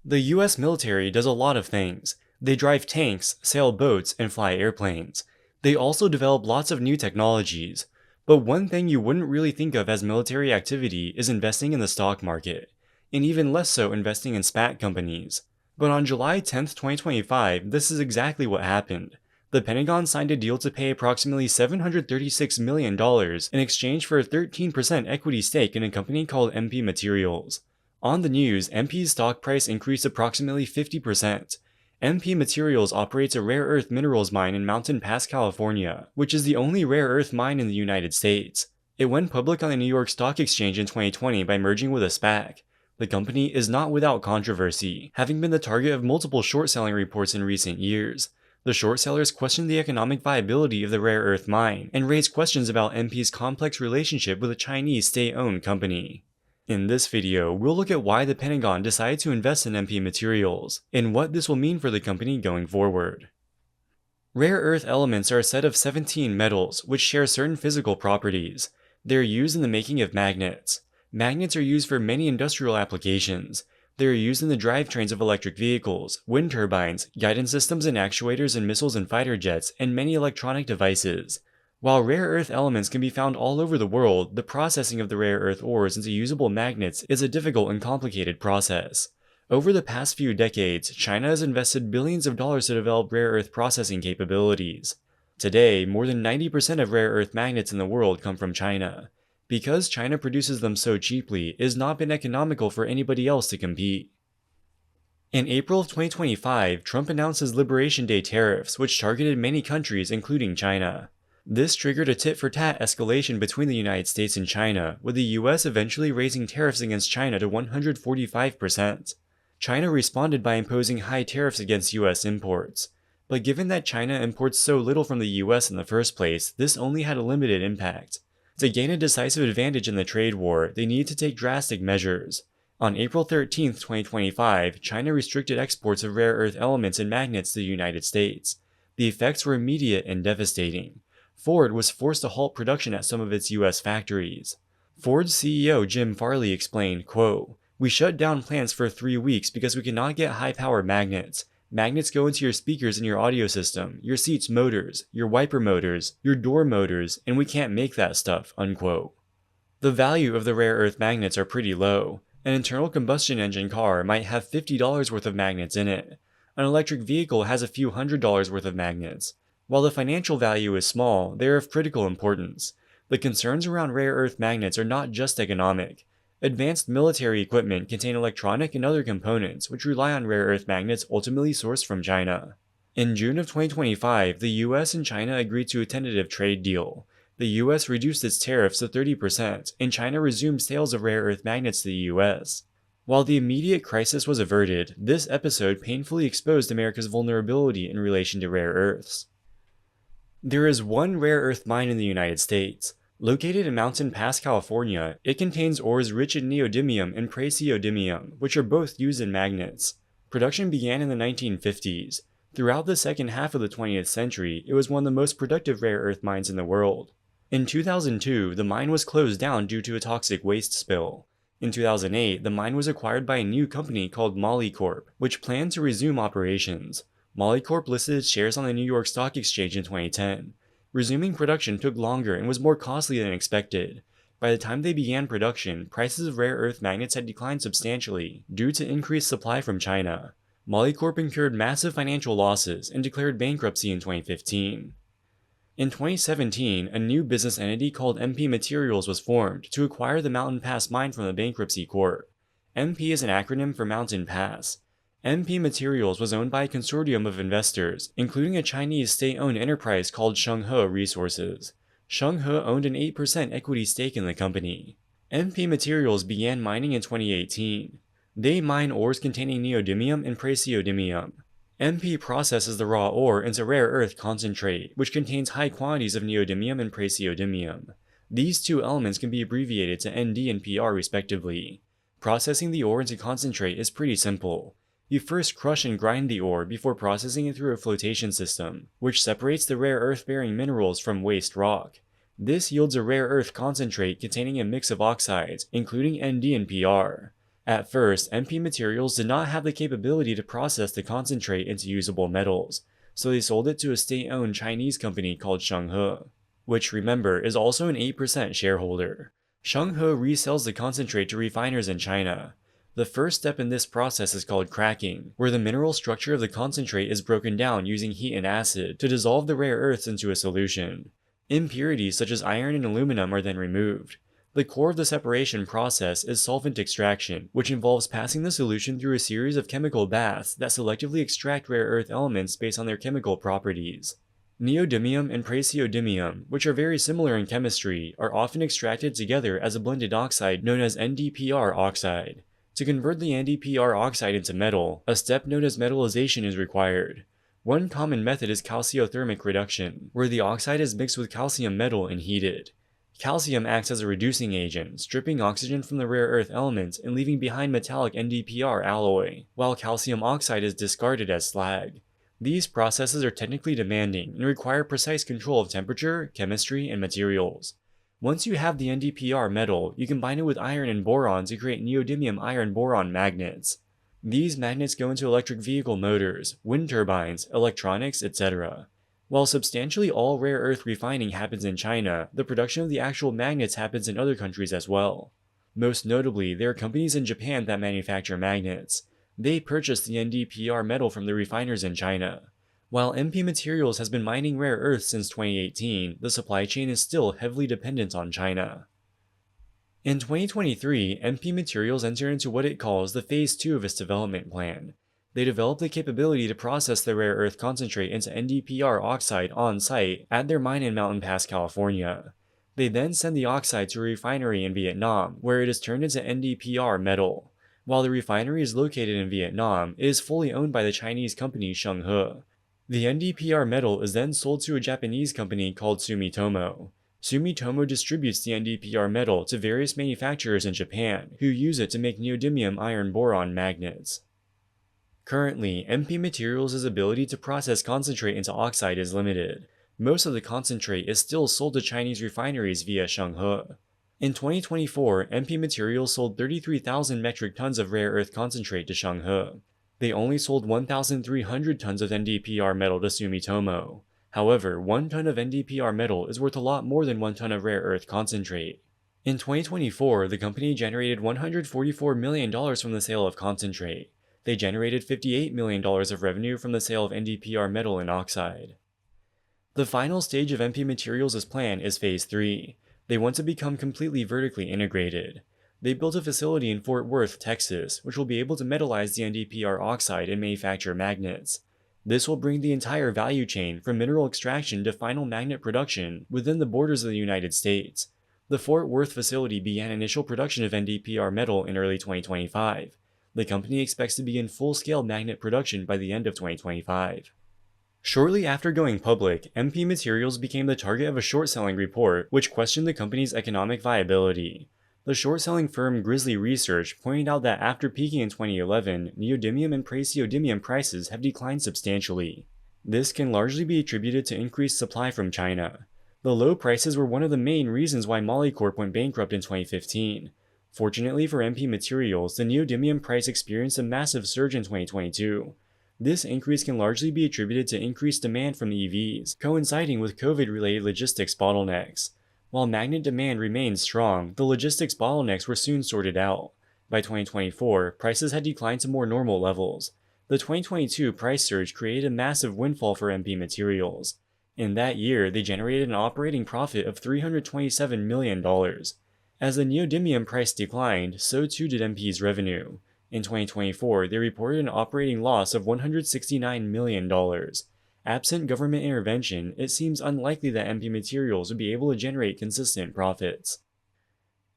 The US military does a lot of things. They drive tanks, sail boats, and fly airplanes. They also develop lots of new technologies. But one thing you wouldn't really think of as military activity is investing in the stock market, and even less so investing in SPAC companies. But on July 10th, 2025, this is exactly what happened. The Pentagon signed a deal to pay approximately $736 million in exchange for a 13% equity stake in a company called MP Materials. On the news, MP's stock price increased approximately 50%. MP Materials operates a rare earth minerals mine in Mountain Pass, California, which is the only rare earth mine in the United States. It went public on the New York Stock Exchange in 2020 by merging with a SPAC. The company is not without controversy, having been the target of multiple short-selling reports in recent years. The short sellers questioned the economic viability of the rare earth mine and raised questions about MP's complex relationship with a Chinese state-owned company. In this video, we'll look at why the Pentagon decided to invest in MP Materials, and what this will mean for the company going forward. Rare earth elements are a set of 17 metals which share certain physical properties. They are used in the making of magnets. Magnets are used for many industrial applications. They are used in the drivetrains of electric vehicles, wind turbines, guidance systems and actuators in missiles and fighter jets, and many electronic devices. While rare earth elements can be found all over the world, the processing of the rare earth ores into usable magnets is a difficult and complicated process. Over the past few decades, China has invested billions of dollars to develop rare earth processing capabilities. Today, more than 90% of rare earth magnets in the world come from China. Because China produces them so cheaply, it has not been economical for anybody else to compete. In April of 2025, Trump announced his Liberation Day tariffs, which targeted many countries, including China. This triggered a tit-for-tat escalation between the United States and China, with the US eventually raising tariffs against China to 145%. China responded by imposing high tariffs against US imports. But given that China imports so little from the US in the first place, this only had a limited impact. To gain a decisive advantage in the trade war, they needed to take drastic measures. On April 13, 2025, China restricted exports of rare earth elements and magnets to the United States. The effects were immediate and devastating. Ford was forced to halt production at some of its US factories. Ford's CEO Jim Farley explained, quote, "We shut down plants for 3 weeks because we cannot get high-power magnets. Magnets go into your speakers in your audio system, your seat's motors, your wiper motors, your door motors, and we can't make that stuff," unquote. The value of the rare earth magnets are pretty low. An internal combustion engine car might have $50 worth of magnets in it. An electric vehicle has a few $100s worth of magnets. While the financial value is small, they are of critical importance. The concerns around rare earth magnets are not just economic. Advanced military equipment contain electronic and other components which rely on rare earth magnets ultimately sourced from China. In June of 2025, the US and China agreed to a tentative trade deal. The US reduced its tariffs to 30%, and China resumed sales of rare earth magnets to the US. While the immediate crisis was averted, this episode painfully exposed America's vulnerability in relation to rare earths. There is one rare earth mine in the United States. Located in Mountain Pass, California, it contains ores rich in neodymium and praseodymium, which are both used in magnets. Production began in the 1950s. Throughout the second half of the 20th century, it was one of the most productive rare earth mines in the world. In 2002, the mine was closed down due to a toxic waste spill. In 2008, the mine was acquired by a new company called Molycorp, which planned to resume operations. Molycorp listed its shares on the New York Stock Exchange in 2010. Resuming production took longer and was more costly than expected. By the time they began production, prices of rare earth magnets had declined substantially due to increased supply from China. Molycorp incurred massive financial losses and declared bankruptcy in 2015. In 2017, a new business entity called MP Materials was formed to acquire the Mountain Pass mine from the bankruptcy court. MP is an acronym for Mountain Pass. MP Materials was owned by a consortium of investors, including a Chinese state-owned enterprise called Shenghe Resources. Shenghe owned an 8% equity stake in the company. MP Materials began mining in 2018. They mine ores containing neodymium and praseodymium. MP processes the raw ore into rare earth concentrate, which contains high quantities of neodymium and praseodymium. These two elements can be abbreviated to ND and PR respectively. Processing the ore into concentrate is pretty simple. You first crush and grind the ore before processing it through a flotation system, which separates the rare earth-bearing minerals from waste rock. This yields a rare earth concentrate containing a mix of oxides, including ND and PR. At first, MP Materials did not have the capability to process the concentrate into usable metals, so they sold it to a state-owned Chinese company called Shenghe, which, remember, is also an 8% shareholder. Shenghe resells the concentrate to refiners in China. The first step in this process is called cracking, where the mineral structure of the concentrate is broken down using heat and acid to dissolve the rare earths into a solution. Impurities such as iron and aluminum are then removed. The core of the separation process is solvent extraction, which involves passing the solution through a series of chemical baths that selectively extract rare earth elements based on their chemical properties. Neodymium and praseodymium, which are very similar in chemistry, are often extracted together as a blended oxide known as NdPr oxide. To convert the NdPr oxide into metal, a step known as metallization is required. One common method is calciothermic reduction, where the oxide is mixed with calcium metal and heated. Calcium acts as a reducing agent, stripping oxygen from the rare earth elements and leaving behind metallic NdPr alloy, while calcium oxide is discarded as slag. These processes are technically demanding and require precise control of temperature, chemistry, and materials. Once you have the NdPr metal, you combine it with iron and boron to create neodymium iron-boron magnets. These magnets go into electric vehicle motors, wind turbines, electronics, etc. While substantially all rare earth refining happens in China, the production of the actual magnets happens in other countries as well. Most notably, there are companies in Japan that manufacture magnets. They purchase the NdPr metal from the refiners in China. While MP Materials has been mining rare earths since 2018, the supply chain is still heavily dependent on China. In 2023, MP Materials entered into what it calls the Phase 2 of its development plan. They developed the capability to process the rare earth concentrate into NdPr oxide on-site at their mine in Mountain Pass, California. They then send the oxide to a refinery in Vietnam, where it is turned into NdPr metal. While the refinery is located in Vietnam, it is fully owned by the Chinese company Shenghe. The NdPr metal is then sold to a Japanese company called Sumitomo. Sumitomo distributes the NdPr metal to various manufacturers in Japan, who use it to make neodymium iron-boron magnets. Currently, MP Materials' ability to process concentrate into oxide is limited. Most of the concentrate is still sold to Chinese refineries via Shenghe. In 2024, MP Materials sold 33,000 metric tons of rare earth concentrate to Shenghe. They only sold 1,300 tons of NdPr metal to Sumitomo. However, 1 ton of NdPr metal is worth a lot more than 1 ton of rare earth concentrate. In 2024, the company generated $144 million from the sale of concentrate. They generated $58 million of revenue from the sale of NdPr metal and oxide. The final stage of MP Materials' plan is Phase 3. They want to become completely vertically integrated. They built a facility in Fort Worth, Texas, which will be able to metallize the NdPr oxide and manufacture magnets. This will bring the entire value chain from mineral extraction to final magnet production within the borders of the United States. The Fort Worth facility began initial production of NdPr metal in early 2025. The company expects to begin full-scale magnet production by the end of 2025. Shortly after going public, MP Materials became the target of a short-selling report which questioned the company's economic viability. The short-selling firm Grizzly Research pointed out that after peaking in 2011, neodymium and praseodymium prices have declined substantially. This can largely be attributed to increased supply from China. The low prices were one of the main reasons why Molycorp went bankrupt in 2015. Fortunately for MP Materials, the neodymium price experienced a massive surge in 2022. This increase can largely be attributed to increased demand from EVs, coinciding with COVID-related logistics bottlenecks. While magnet demand remained strong, the logistics bottlenecks were soon sorted out. By 2024, prices had declined to more normal levels. The 2022 price surge created a massive windfall for MP Materials. In that year, they generated an operating profit of $327 million. As the neodymium price declined, so too did MP's revenue. In 2024, they reported an operating loss of $169 million. Absent government intervention, it seems unlikely that MP Materials would be able to generate consistent profits.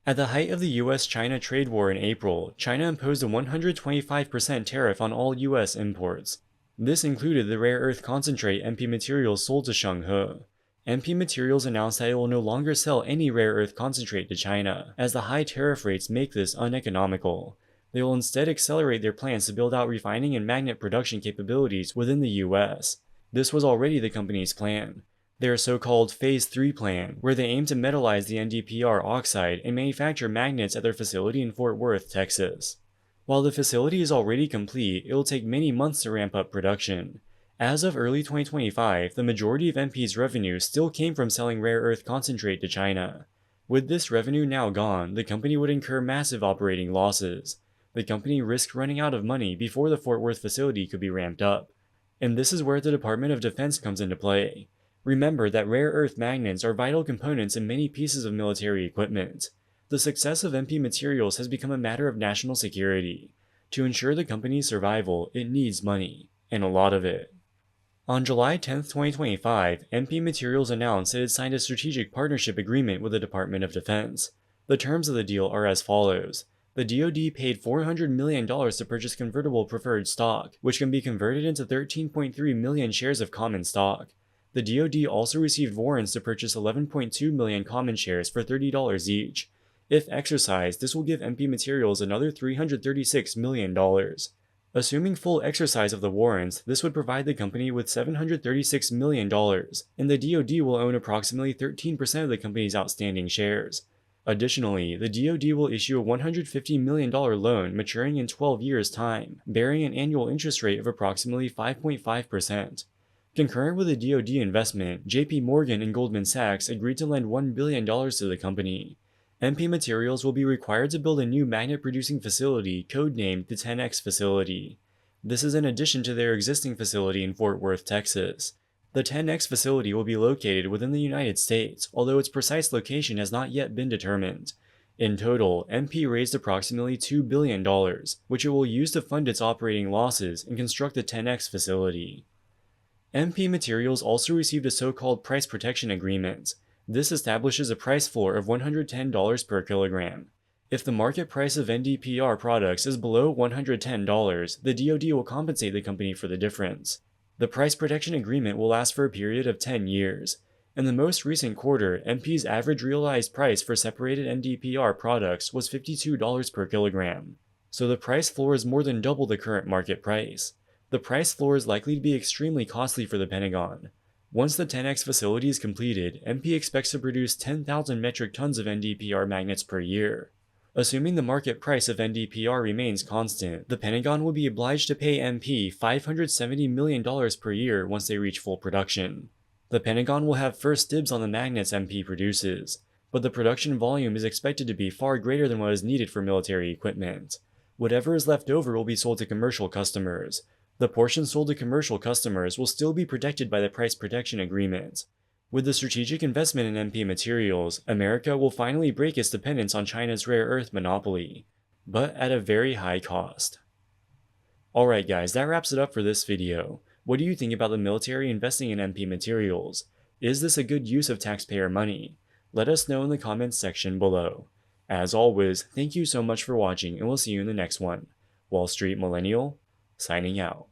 At the height of the US-China trade war in April, China imposed a 125% tariff on all US imports. This included the rare earth concentrate MP Materials sold to Shenghe. MP Materials announced that it will no longer sell any rare earth concentrate to China, as the high tariff rates make this uneconomical. They will instead accelerate their plans to build out refining and magnet production capabilities within the US. This was already the company's plan. Their so-called Phase 3 plan, where they aim to metallize the NdPr oxide and manufacture magnets at their facility in Fort Worth, Texas. While the facility is already complete, it will take many months to ramp up production. As of early 2025, the majority of MP's revenue still came from selling rare earth concentrate to China. With this revenue now gone, the company would incur massive operating losses. The company risked running out of money before the Fort Worth facility could be ramped up. And this is where the Department of Defense comes into play. Remember that rare earth magnets are vital components in many pieces of military equipment. The success of MP Materials has become a matter of national security. To ensure the company's survival, it needs money, and a lot of it. On July 10, 2025, MP Materials announced it had signed a strategic partnership agreement with the Department of Defense. The terms of the deal are as follows. The DoD paid $400 million to purchase convertible preferred stock, which can be converted into 13.3 million shares of common stock. The DoD also received warrants to purchase 11.2 million common shares for $30 each. If exercised, this will give MP Materials another $336 million. Assuming full exercise of the warrants, this would provide the company with $736 million, and the DoD will own approximately 13% of the company's outstanding shares. Additionally, the DoD will issue a $150 million loan maturing in 12 years' time, bearing an annual interest rate of approximately 5.5%. Concurrent with the DoD investment, JP Morgan and Goldman Sachs agreed to lend $1 billion to the company. MP Materials will be required to build a new magnet-producing facility codenamed the 10X facility. This is in addition to their existing facility in Fort Worth, Texas. The 10X facility will be located within the United States, although its precise location has not yet been determined. In total, MP raised approximately $2 billion, which it will use to fund its operating losses and construct the 10X facility. MP Materials also received a so-called price protection agreement. This establishes a price floor of $110 per kilogram. If the market price of NdPr products is below $110, the DoD will compensate the company for the difference. The price protection agreement will last for a period of 10 years. In the most recent quarter, MP's average realized price for separated NdPr products was $52 per kilogram. So the price floor is more than double the current market price. The price floor is likely to be extremely costly for the Pentagon. Once the 10X facility is completed, MP expects to produce 10,000 metric tons of NdPr magnets per year. Assuming the market price of NdPr remains constant, the Pentagon will be obliged to pay MP $570 million per year once they reach full production. The Pentagon will have first dibs on the magnets MP produces, but the production volume is expected to be far greater than what is needed for military equipment. Whatever is left over will be sold to commercial customers. The portion sold to commercial customers will still be protected by the price protection agreement. With the strategic investment in MP Materials, America will finally break its dependence on China's rare earth monopoly, but at a very high cost. Alright guys, that wraps it up for this video. What do you think about the military investing in MP Materials? Is this a good use of taxpayer money? Let us know in the comments section below. As always, thank you so much for watching and we'll see you in the next one. Wall Street Millennial, signing out.